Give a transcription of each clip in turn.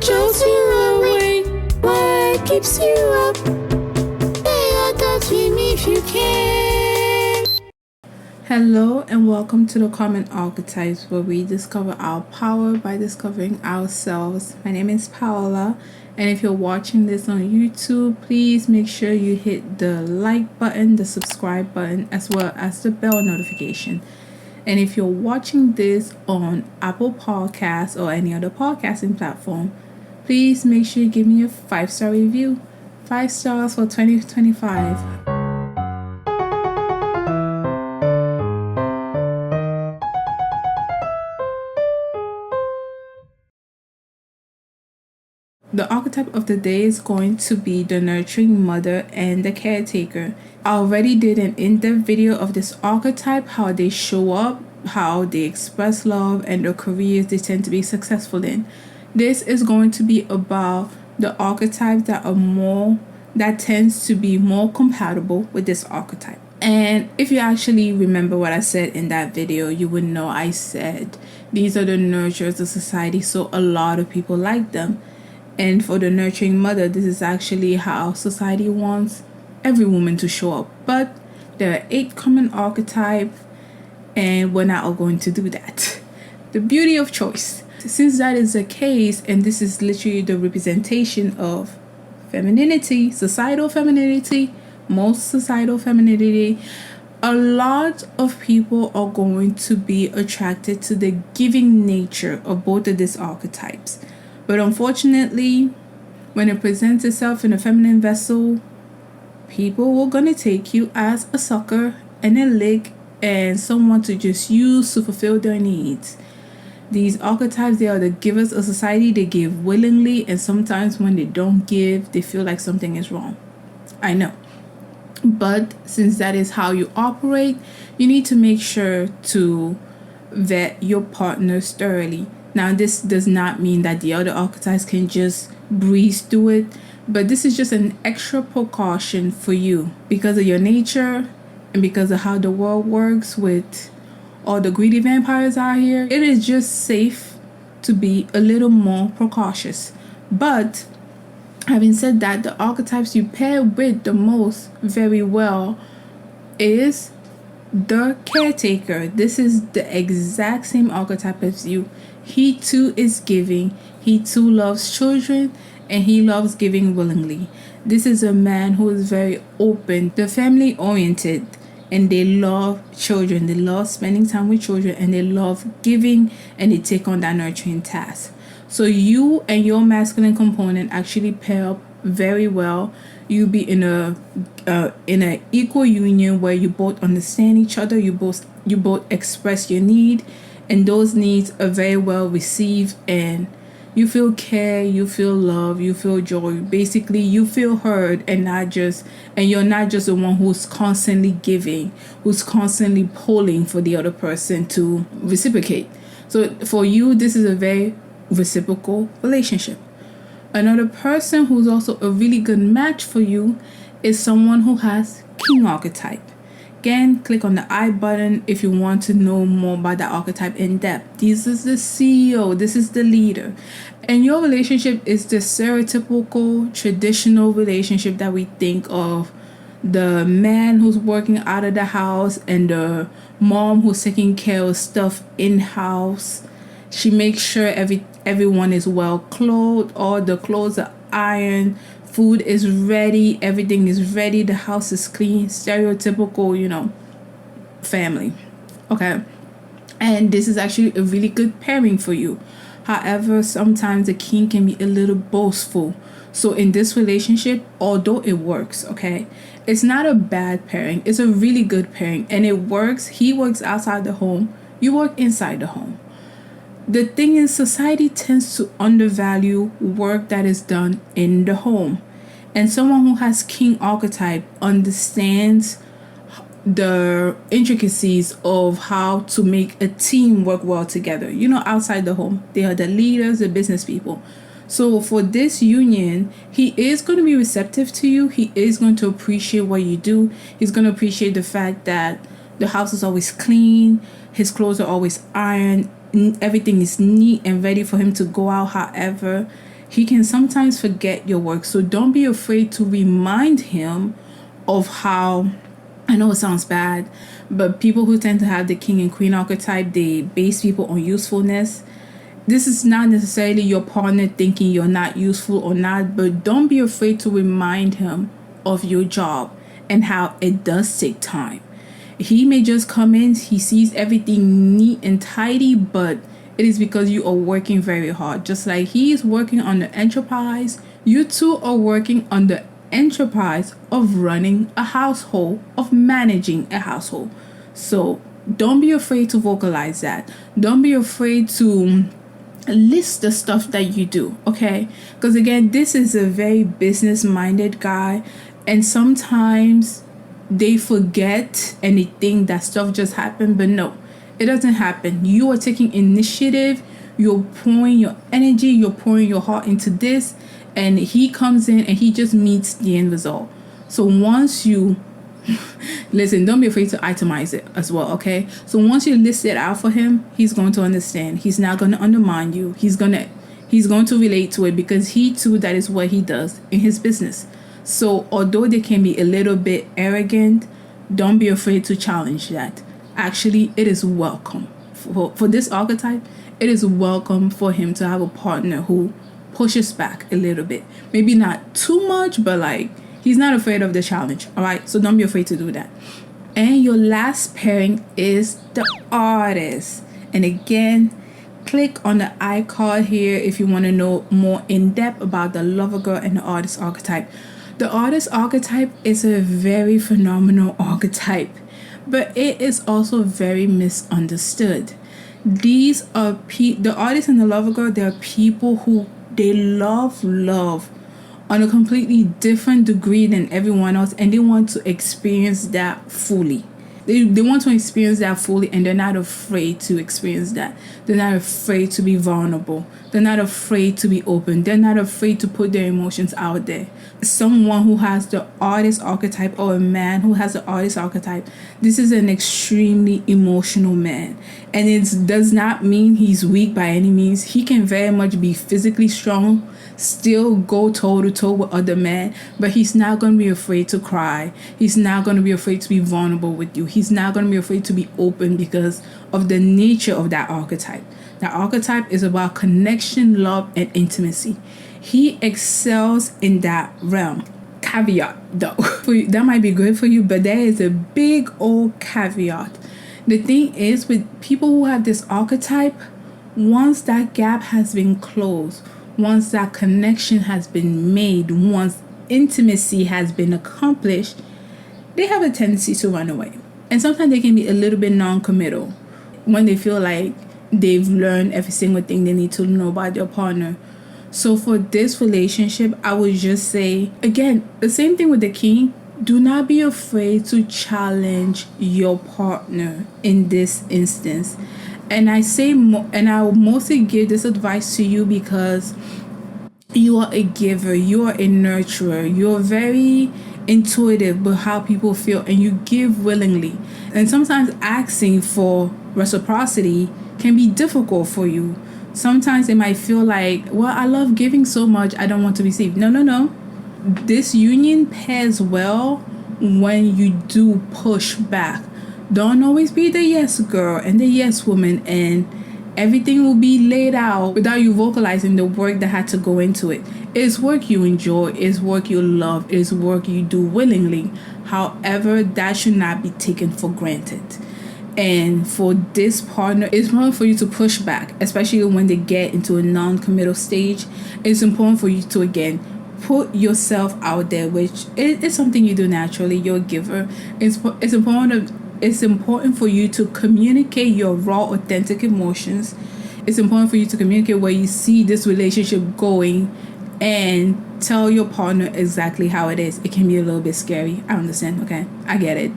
jolts you awake, what keeps you up? Pay attention if you can. Hello and welcome to the Common Archetypes, where we discover our power by discovering ourselves. My name is Paola, and if you're watching this on YouTube, please make sure you hit the like button, the subscribe button, as well as the bell notification. And if you're watching this on Apple Podcasts or any other podcasting platform, please make sure you give me a 5-star review. 5 stars for 2025. The archetype of the day is going to be the nurturing mother and the caretaker. I already did an in-depth video of this archetype, how they show up, how they express love, and the careers they tend to be successful in. This is going to be about the archetypes that tends to be more compatible with this archetype. And if you actually remember what I said in that video, you would know I said these are the nurturers of society, so a lot of people like them. And for the nurturing mother, this is actually how society wants every woman to show up. But there are 8 common archetypes, and we're not all going to do that. The beauty of choice. Since that is the case, and this is literally the representation of femininity, societal femininity, most societal femininity, a lot of people are going to be attracted to the giving nature of both of these archetypes. But unfortunately, when it presents itself in a feminine vessel, people are going to take you as a sucker and a lick and someone to just use to fulfill their needs. These archetypes, they are the givers of society. They give willingly, and sometimes when they don't give, they feel like something is wrong. I know. But since that is how you operate, you need to make sure to vet your partners thoroughly. Now, this does not mean that the other archetypes can just breeze through it, but this is just an extra precaution for you because of your nature and because of how the world works with all the greedy vampires out here. It is just safe to be a little more precautious. But having said that, the archetypes you pair with the most very well is the caretaker. This is the exact same archetype as you. He too is giving. He too loves children, and he loves giving willingly. This is a man who is very open, they're family oriented, and they love children. They love spending time with children, and they love giving, and they take on that nurturing task. So you and your masculine component actually pair up very well. You be in a equal union where you both understand each other. You both express your need, and those needs are very well received, and you feel care, you feel love, you feel joy. Basically, you feel heard, and you're not just the one who's constantly giving, who's constantly pulling for the other person to reciprocate. So for you, this is a very reciprocal relationship. Another person who's also a really good match for you is someone who has king archetype. Again, click on the I button if you want to know more about that archetype in depth. This is the CEO, this is the leader. And your relationship is the stereotypical, traditional relationship that we think of. The man who's working out of the house and the mom who's taking care of stuff in-house. She makes sure everyone is well clothed, all the clothes are ironed, food is ready, everything is ready, the house is clean. Stereotypical, family. Okay. And this is actually a really good pairing for you. However, sometimes the king can be a little boastful. So in this relationship, although it works, okay, it's not a bad pairing. It's a really good pairing, and it works. He works outside the home. You work inside the home. The thing is, society tends to undervalue work that is done in the home. And someone who has king archetype understands the intricacies of how to make a team work well together. Outside the home, they are the leaders, the business people. So for this union, he is going to be receptive to you. He is going to appreciate what you do. He's going to appreciate the fact that the house is always clean. His clothes are always ironed. Everything is neat and ready for him to go out. However, He can sometimes forget your work. So don't be afraid to remind him of how, I know it sounds bad, but people who tend to have the king and queen archetype, they base people on usefulness. This is not necessarily your partner thinking you're not useful or not, but don't be afraid to remind him of your job and how it does take time. He may just come in, he sees everything neat and tidy, but it is because you are working very hard. Just like he is working on the enterprise, you two are working on the enterprise of running a household, of managing a household. So don't be afraid to vocalize that. Don't be afraid to list the stuff that you do, okay? Because again, this is a very business-minded guy, and sometimes they forget and they think that stuff just happened, but no, it doesn't happen. You are taking initiative, you're pouring your energy, you're pouring your heart into this, and he comes in and he just meets the end result. So once you listen, don't be afraid to itemize it as well, okay? So once you list it out for him, he's going to understand. He's not going to undermine you. He's going to relate to it, because he too, that is what he does in his business. So although they can be a little bit arrogant, don't be afraid to challenge that. Actually, it is welcome. For this archetype, it is welcome for him to have a partner who pushes back a little bit. Maybe not too much, but like, he's not afraid of the challenge, all right? So don't be afraid to do that. And your last pairing is the artist. And again, click on the icon here if you want to know more in depth about the lover girl and the artist archetype. The artist archetype is a very phenomenal archetype, but it is also very misunderstood. These are the artist and the lover girl, they're people who they love on a completely different degree than everyone else, and they want to experience that fully. They want to experience that fully, and they're not afraid to experience that. They're not afraid to be vulnerable. They're not afraid to be open. They're not afraid to put their emotions out there. Someone who has the artist archetype, or a man who has the artist archetype, this is an extremely emotional man. And it does not mean he's weak by any means. He can very much be physically strong, still go toe to toe with other men, but he's not going to be afraid to cry. He's not going to be afraid to be vulnerable with you. He's not going to be afraid to be open because of the nature of that archetype. That archetype is about connection, love, and intimacy. He excels in that realm. Caveat though, that might be good for you, but there is a big old caveat. The thing is, with people who have this archetype, once that gap has been closed, once that connection has been made, once intimacy has been accomplished, they have a tendency to run away. And sometimes they can be a little bit non-committal when they feel like they've learned every single thing they need to know about their partner. So for this relationship, I would just say, again, the same thing with the king. Do not be afraid to challenge your partner in this instance. And I say, and I will mostly give this advice to you because you are a giver, you are a nurturer, you're very intuitive with how people feel, and you give willingly. And sometimes asking for reciprocity can be difficult for you. Sometimes it might feel like, well, I love giving so much, I don't want to receive. No. This union pairs well when you do push back. Don't always be the yes girl and the yes woman, and everything will be laid out without you vocalizing the work that had to go into it. It's work you enjoy, it's work you love, it's work you do willingly. However, that should not be taken for granted. And for this partner, it's important for you to push back, especially when they get into a non-committal stage. It's important for you to, again, put yourself out there, which is something you do naturally. You're a giver. It's important for you to communicate your raw, authentic emotions. It's important for you to communicate where you see this relationship going and tell your partner exactly how it is. It can be a little bit scary. I understand, okay? I get it.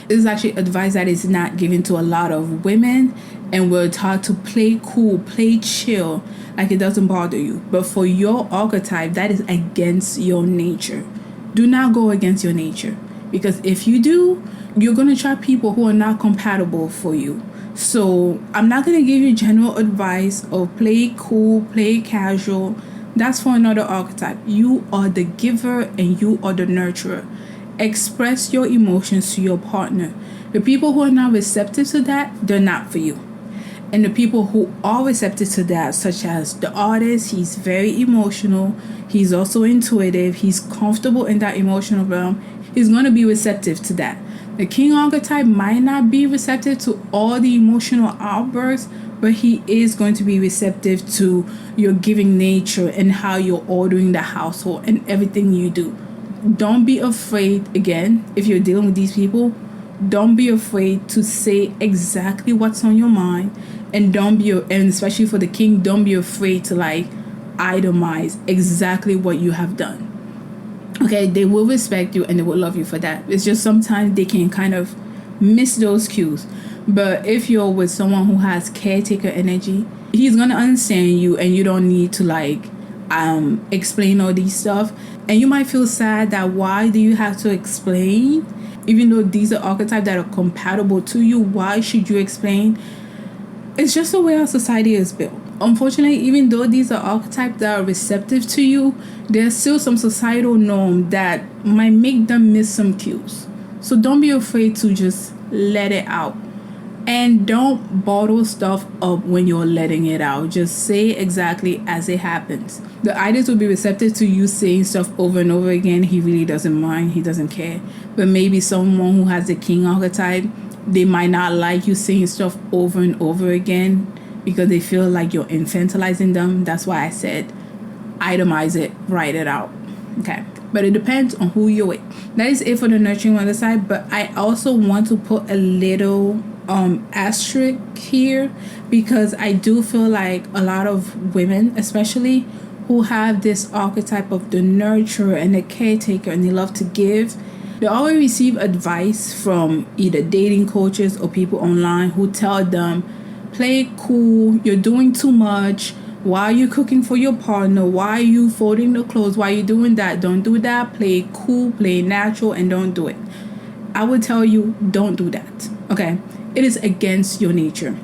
This is actually advice that is not given to a lot of women, and we're taught to play cool, play chill, like it doesn't bother you. But for your archetype, that is against your nature. Do not go against your nature, because if you do, you're going to try people who are not compatible for you. So I'm not going to give you general advice of play cool, play casual. That's for another archetype. You are the giver and you are the nurturer. Express your emotions to your partner. The people who are not receptive to that, they're not for you. And the people who are receptive to that, such as the artist, he's very emotional. He's also intuitive. He's comfortable in that emotional realm. He's going to be receptive to that. The king archetype might not be receptive to all the emotional outbursts, but he is going to be receptive to your giving nature and how you're ordering the household and everything you do. Don't be afraid, again, if you're dealing with these people, don't be afraid to say exactly what's on your mind. And and especially for the king, don't be afraid to itemize exactly what you have done. Okay, they will respect you and they will love you for that. It's just sometimes they can kind of miss those cues. But if you're with someone who has caretaker energy, he's gonna understand you and you don't need to explain all these stuff. And you might feel sad that why do you have to explain? Even though these are archetypes that are compatible to you, why should you explain? It's just the way our society is built. Unfortunately, even though these are archetypes that are receptive to you, there's still some societal norm that might make them miss some cues. So don't be afraid to just let it out. And don't bottle stuff up when you're letting it out. Just say exactly as it happens. The artist will be receptive to you saying stuff over and over again. He really doesn't mind. He doesn't care. But maybe someone who has the king archetype, they might not like you saying stuff over and over again because they feel like you're infantilizing them. That's why I said itemize it, write it out. Okay. But it depends on who you're with. That is it for the nurturing mother side. But I also want to put a little asterisk here, because I do feel like a lot of women, especially who have this archetype of the nurturer and the caretaker, and they love to give, they always receive advice from either dating coaches or people online who tell them, play it cool, you're doing too much, why are you cooking for your partner, why are you folding the clothes, why are you doing that, don't do that, play it cool, play it natural, and don't do it. I would tell you, don't do that. Okay, it is against your nature.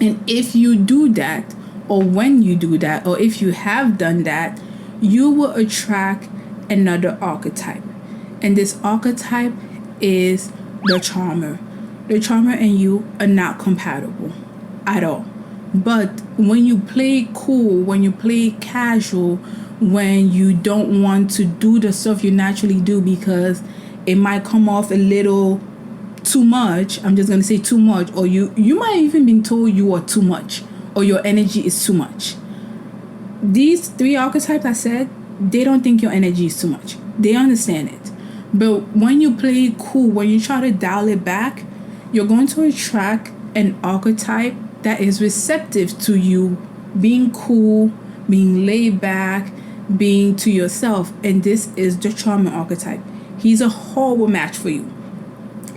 And if you do that, or when you do that, or if you have done that, you will attract another archetype. And this archetype is the charmer. The charmer and you are not compatible at all. But when you play cool, when you play casual, when you don't want to do the stuff you naturally do because it might come off a little too much, I'm just going to say too much, or you might even been told you are too much, or your energy is too much. These three archetypes I said, they don't think your energy is too much. They understand it. But when you play cool, when you try to dial it back, you're going to attract an archetype that is receptive to you being cool, being laid back, being to yourself. And this is the charmer archetype. He's a horrible match for you.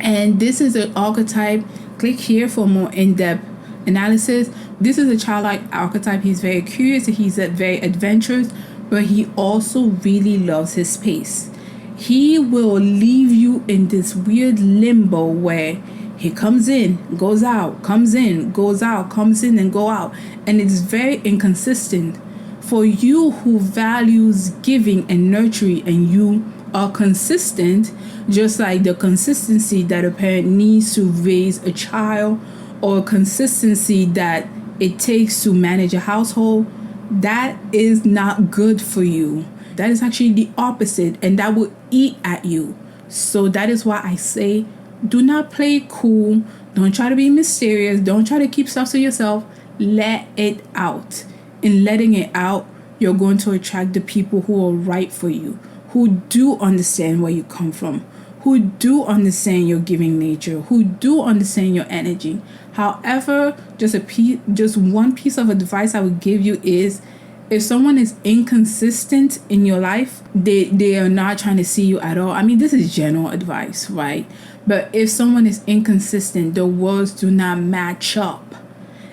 And this is an archetype. Click here for more in-depth analysis. This is a childlike archetype. He's very curious. He's very adventurous, but he also really loves his space. He will leave you in this weird limbo where he comes in, goes out, comes in, goes out, comes in and go out. And it's very inconsistent. For you who values giving and nurturing, and you are consistent, just like the consistency that a parent needs to raise a child, or consistency that it takes to manage a household, that is not good for you. That is actually the opposite, and that will eat at you. So that is why I say, do not play cool. Don't try to be mysterious. Don't try to keep stuff to yourself. Let it out. In letting it out, you're going to attract the people who are right for you, who do understand where you come from, who do understand your giving nature, who do understand your energy. However, just one piece of advice I would give you is, if someone is inconsistent in your life, they are not trying to see you at all. I mean, this is general advice, right? But if someone is inconsistent, the words do not match up,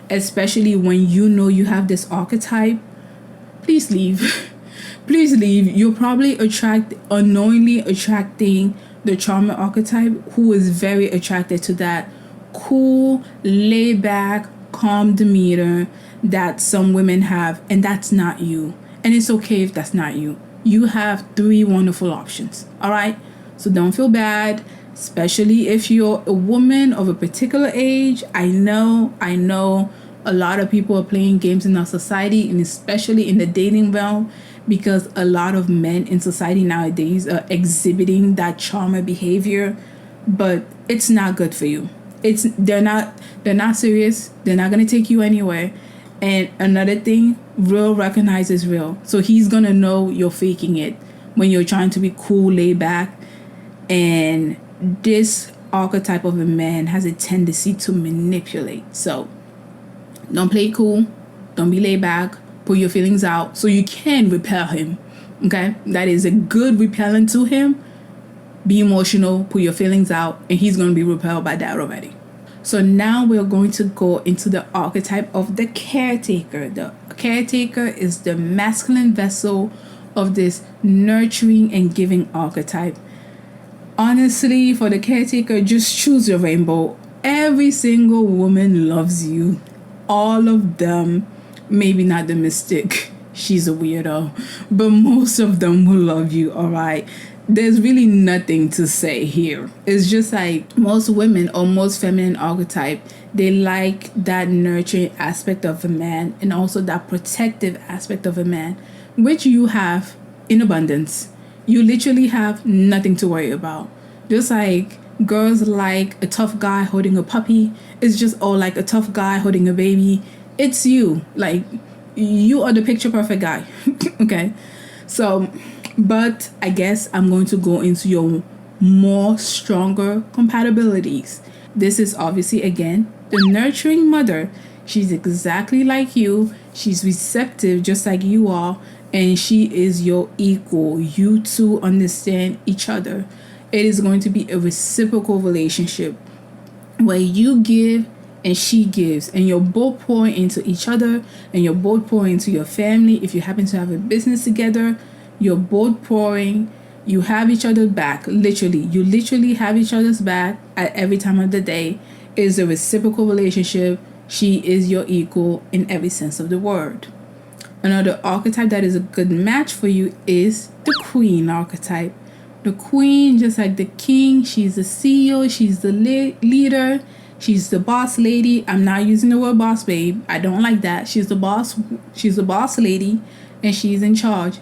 especially when you know you have this archetype, please leave. Please leave. You'll probably unknowingly attracting the charmer archetype, who is very attracted to that cool, laid back, calm demeanor that some women have, and that's not you. And it's okay if that's not you. You have 3 wonderful options. All right? So don't feel bad, especially if you're a woman of a particular age. I know a lot of people are playing games in our society, and especially in the dating realm, because a lot of men in society nowadays are exhibiting that charmer behavior, but it's not good for you. They're not serious. They're not going to take you anywhere. And another thing, real recognizes real. So he's going to know you're faking it when you're trying to be cool, laid back. And this archetype of a man has a tendency to manipulate. So don't play cool. Don't be laid back. Put your feelings out so you can repel him. Okay? That is a good repellent to him. Be emotional. Put your feelings out. And he's going to be repelled by that already. So now we're going to go into the archetype of the caretaker. The caretaker is the masculine vessel of this nurturing and giving archetype. Honestly, for the caretaker, just choose your rainbow. Every single woman loves you. All of them. Maybe not the mystic. She's a weirdo. But most of them will love you, all right? There's really nothing to say here. It's just like most women or most feminine archetype, they like that nurturing aspect of a man and also that protective aspect of a man, which you have in abundance. You literally have nothing to worry about. Just like girls like a tough guy holding a puppy, it's just like a tough guy holding a baby. It's you. Like, you are the picture perfect guy. Okay? So, but I guess I'm going to go into your more stronger compatibilities. This is obviously, again, the nurturing mother. She's exactly like you. She's receptive just like you are. And she is your equal. You two understand each other. It is going to be a reciprocal relationship where you give and she gives, and you're both pouring into each other, and you're both pouring into your family. If you happen to have a business together, you're both pouring. You have each other's back. You literally have each other's back at every time of the day. It is a reciprocal relationship. She is your equal in every sense of the word. Another archetype that is a good match for you is the queen archetype. The queen, just like the king, she's the CEO, she's the leader, she's the boss lady. I'm not using the word boss babe. I don't like that. She's the boss lady, and she's in charge.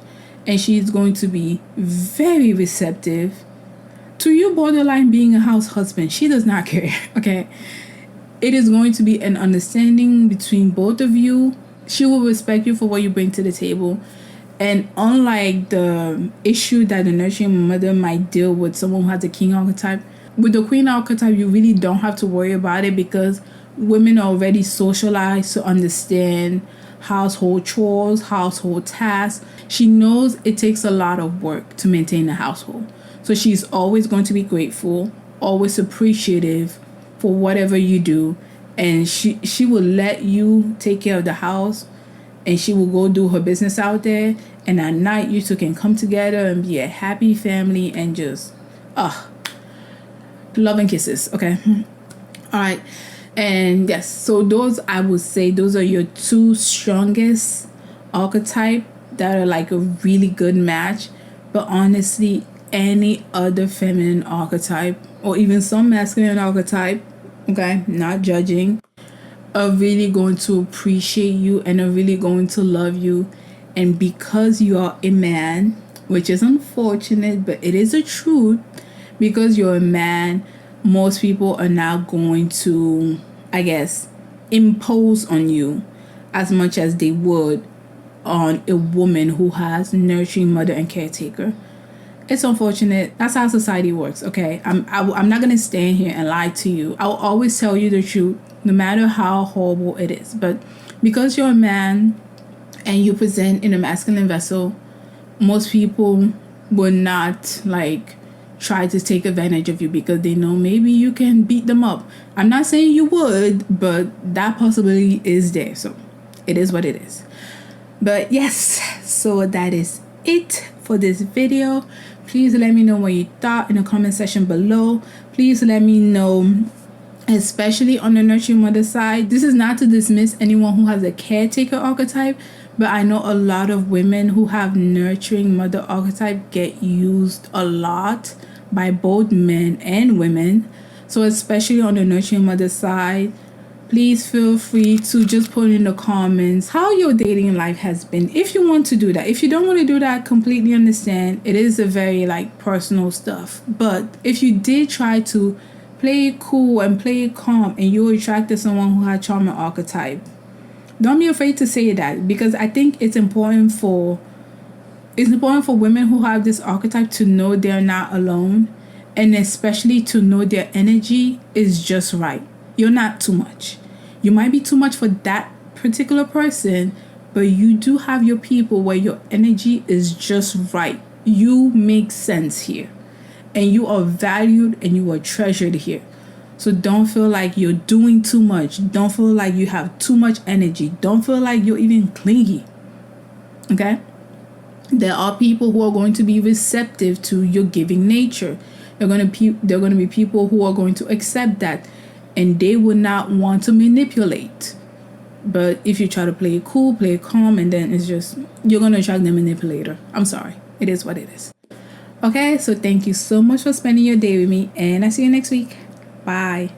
And she's going to be very receptive to you, borderline being a house husband. She does not care, okay? It is going to be an understanding between both of you. She will respect you for what you bring to the table. And unlike the issue that the nurturing mother might deal with someone who has a king archetype, with the queen archetype, you really don't have to worry about it because women are already socialized to understand household chores, household tasks. She knows it takes a lot of work to maintain a household. So she's always going to be grateful, always appreciative for whatever you do. And she will let you take care of the house, and she will go do her business out there. And at night, you two can come together and be a happy family and just, love and kisses. Okay. All right. And yes, so I would say those are your 2 strongest archetype that are like a really good match. But honestly, any other feminine archetype or even some masculine archetype, okay, not judging, are really going to appreciate you and are really going to love you. And because you are a man, which is unfortunate, but it is a truth, because you're a man, most people are not going to, I guess, impose on you as much as they would on a woman who has nurturing mother and caretaker. It's unfortunate. That's how society works, okay? I'm not going to stand here and lie to you. I'll always tell you the truth, no matter how horrible it is. But because you're a man and you present in a masculine vessel, most people will not, try to take advantage of you because they know maybe you can beat them up. I'm not saying you would, but that possibility is there. So it is what it is. But yes, so that is it for this video. Please let me know what you thought in the comment section below. Please let me know, especially on the nurturing mother side. This is not to dismiss anyone who has a caretaker archetype, But I know a lot of women who have nurturing mother archetype get used a lot by both men and women. So especially on the nurturing mother side, please feel free to just put in the comments how your dating life has been, if you want to do that. If you don't want to do that, completely understand. It is a very personal stuff. But if you did try to play it cool and play it calm and you attracted someone who had charming archetype, don't be afraid to say that, because I think it's important for women who have this archetype to know they're not alone, and especially to know their energy is just right. You're not too much. You might be too much for that particular person, but you do have your people where your energy is just right. You make sense here, and you are valued and you are treasured here. So don't feel like you're doing too much. Don't feel like you have too much energy. Don't feel like you're even clingy. Okay? There are people who are going to be receptive to your giving nature. They're going to be people who are going to accept that, and they will not want to manipulate. But if you try to play it cool, play it calm, and then it's just, you're going to attract the manipulator. I'm sorry. It is what it is. Okay, so thank you so much for spending your day with me, and I see you next week. Bye.